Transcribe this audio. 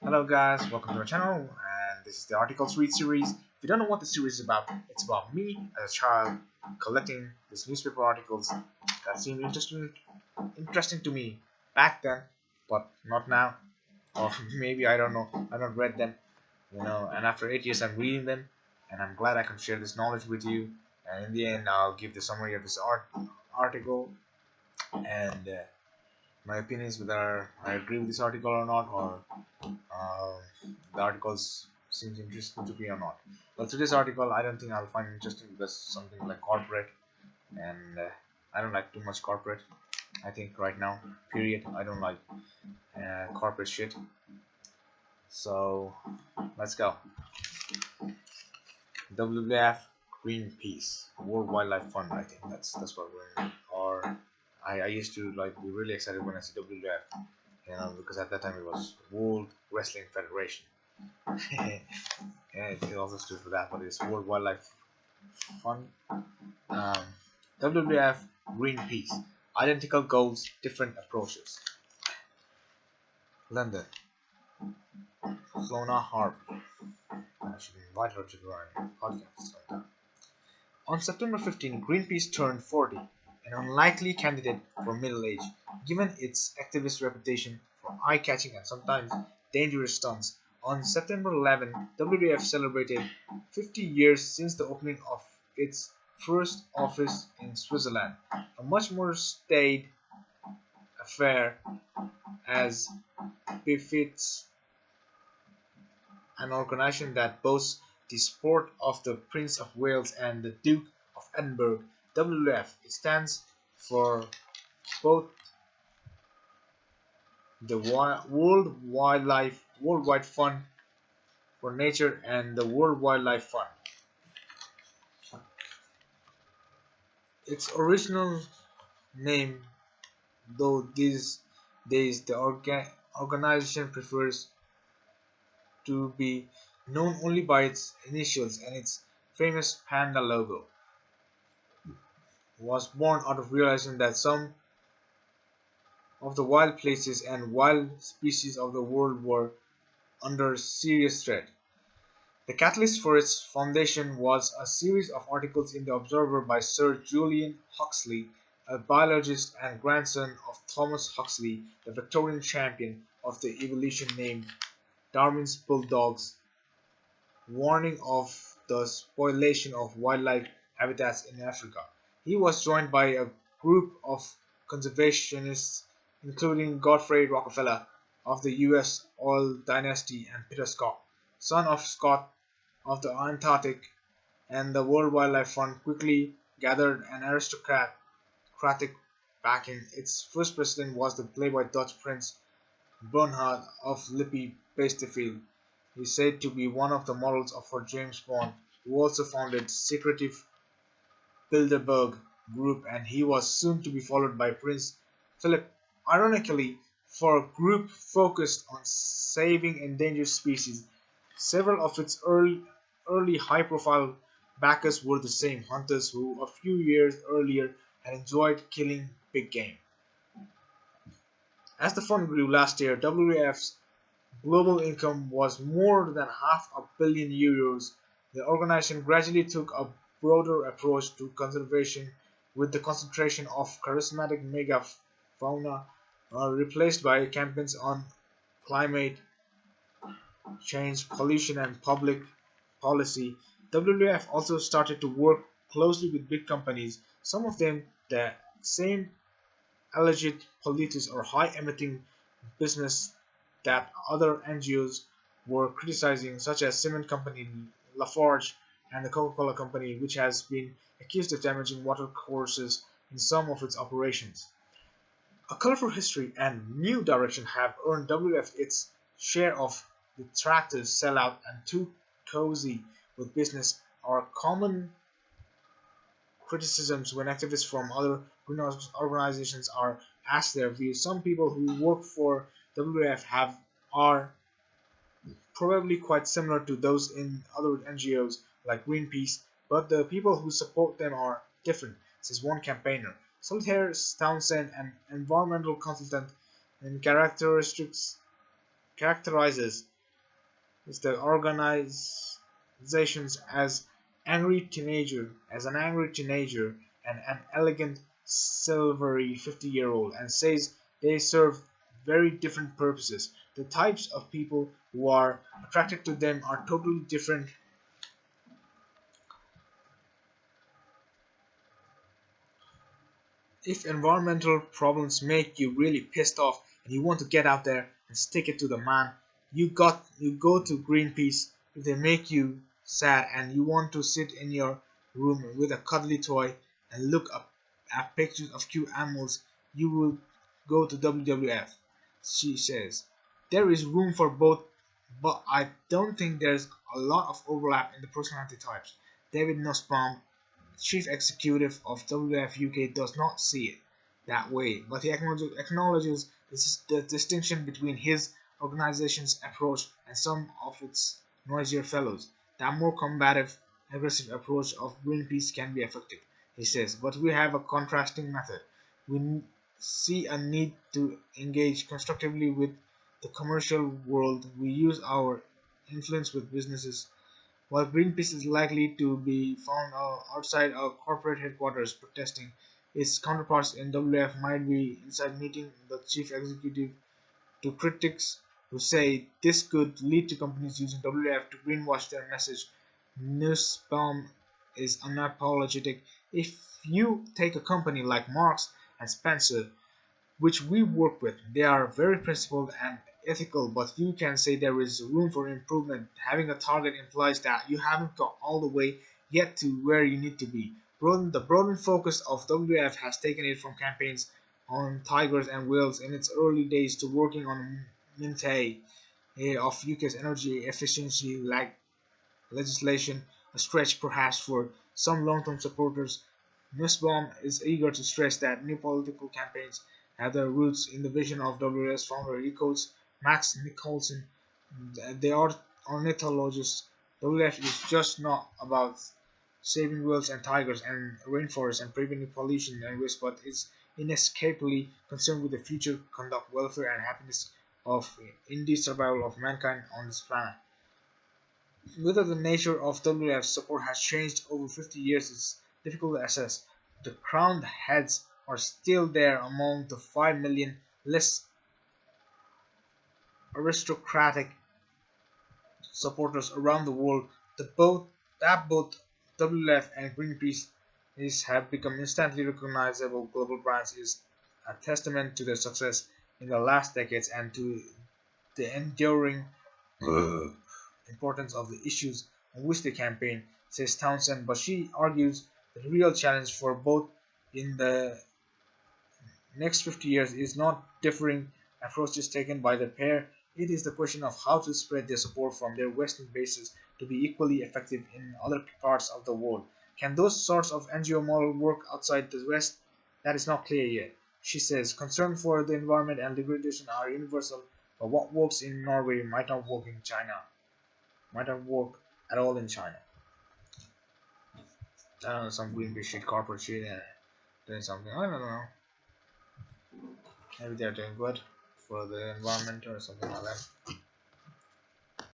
Hello guys, welcome to our channel, and this is the Articles Read series. If you don't know what the series is about, it's about me as a child collecting these newspaper articles that seemed interesting to me back then, but not now. Or maybe I don't know, I don't read them, and after 8 years I'm reading them, and I'm glad I can share this knowledge with you. And in the end, I'll give the summary of this article and my opinions whether I agree with this article or not, or uh, the articles seems interesting to me or not. But today's article, I don't think I'll find interesting because something like corporate, and I don't like too much corporate. I think right now, period, I don't like corporate shit. So let's go. WWF Greenpeace World Wildlife Fund. I think that's what we're in. Or I used to like be really excited when I see WWF, because at that time it was World Wrestling Federation. Yeah, it also stood for that, but it's World Wildlife Fund. Um, WWF Greenpeace. Identical goals, different approaches. London. Fiona Harvey. I should invite her to join podcast. On September 15, Greenpeace turned 40, an unlikely candidate for middle age, given its activist reputation for eye-catching and sometimes dangerous stunts. On September 11, WWF celebrated 50 years since the opening of its first office in Switzerland, a much more staid affair as befits an organization that boasts the support of the Prince of Wales and the Duke of Edinburgh. WWF stands for both the Worldwide Fund for Nature and the World Wildlife Fund. Its original name, though these days the organization prefers to be known only by its initials and its famous panda logo, was born out of realizing that some of the wild places and wild species of the world were under serious threat. The catalyst for its foundation was a series of articles in the Observer by Sir Julian Huxley, a biologist and grandson of Thomas Huxley, the Victorian champion of the evolution named Darwin's bulldogs, warning of the spoliation of wildlife habitats in Africa. He was joined by a group of conservationists, including Godfrey Rockefeller of the U.S. oil dynasty and Peter Scott, son of Scott of the Antarctic, and the World Wildlife Fund quickly gathered an aristocratic backing. Its first president was the playboy Dutch Prince Bernhard of Lippe-Bastefeld. He is said to be one of the models for James Bond, who also founded secretive Bilderberg Group, and he was soon to be followed by Prince Philip. Ironically, for a group focused on saving endangered species, several of its early high-profile backers were the same hunters who a few years earlier had enjoyed killing big game. As the fund grew last year, WWF's global income was more than €500 million. The organization gradually took a broader approach to conservation, with the concentration of charismatic megafauna replaced by campaigns on climate change, pollution, and public policy. WWF also started to work closely with big companies, some of them the same alleged polluters or high-emitting business that other NGOs were criticizing, such as cement company Lafarge and the Coca-Cola company, which has been accused of damaging watercourses in some of its operations. A colorful history and new direction have earned WWF its share of detractors, sellout, and too cozy with business are common criticisms when activists from other green organizations are asked their views. Some people who work for WWF are probably quite similar to those in other NGOs like Greenpeace, but the people who support them are different, says one campaigner. Solitaire Townsend, an environmental consultant and characteristics characterizes the organizations as an angry teenager and an elegant silvery 50-year-old, and says they serve very different purposes. The types of people who are attracted to them are totally different. If environmental problems make you really pissed off and you want to get out there and stick it to the man, you go to Greenpeace. If they make you sad and you want to sit in your room with a cuddly toy and look up at pictures of cute animals, you will go to WWF. She says there is room for both, but I don't think there's a lot of overlap in the personality types. David Nussbaum, chief executive of WWF UK, does not see it that way, but he acknowledges the distinction between his organization's approach and some of its noisier fellows. That more combative, aggressive approach of Greenpeace can be effective, he says, but we have a contrasting method. We see a need to engage constructively with the commercial world. We use our influence with businesses while Greenpeace is likely to be found outside our corporate headquarters protesting. Its counterparts in WWF might be inside meeting the chief executive. To critics who say this could lead to companies using WWF to greenwash their message, Nussbaum is unapologetic. If you take a company like Marks and Spencer, which we work with, they are very principled and ethical, but you can say there is room for improvement. Having a target implies that you haven't got all the way yet to where you need to be. The broadened focus of WWF has taken it from campaigns on tigers and whales in its early days to working on Mintai of UK's energy efficiency legislation, a stretch perhaps for some long-term supporters. Nussbaum is eager to stress that new political campaigns have their roots in the vision of WWF's founder. He quotes Max Nicholson, the ornithologist. WWF is just not about saving whales and tigers and rainforests and preventing pollution and waste, but is inescapably concerned with the future conduct, welfare, and happiness of indeed survival of mankind on this planet. Whether the nature of WWF's support has changed over 50 years is difficult to assess. The crowned heads are still there among the 5 million less aristocratic supporters around the world. Both WWF and Greenpeace have become instantly recognizable global brands is a testament to their success in the last decades and to the enduring importance of the issues on which they campaign, says Townsend, but she argues the real challenge for both in the next 50 years is not differing approaches taken by the pair. It is the question of how to spread their support from their Western bases to be equally effective in other parts of the world. Can those sorts of NGO model work outside the West? That is not clear yet. She says concern for the environment and degradation are universal, but what works in Norway might not work in China, might not work at all in China. I don't know, some Greenpeace shit, corporate shit, doing something. I don't know. Maybe they're doing good for the environment or something like that.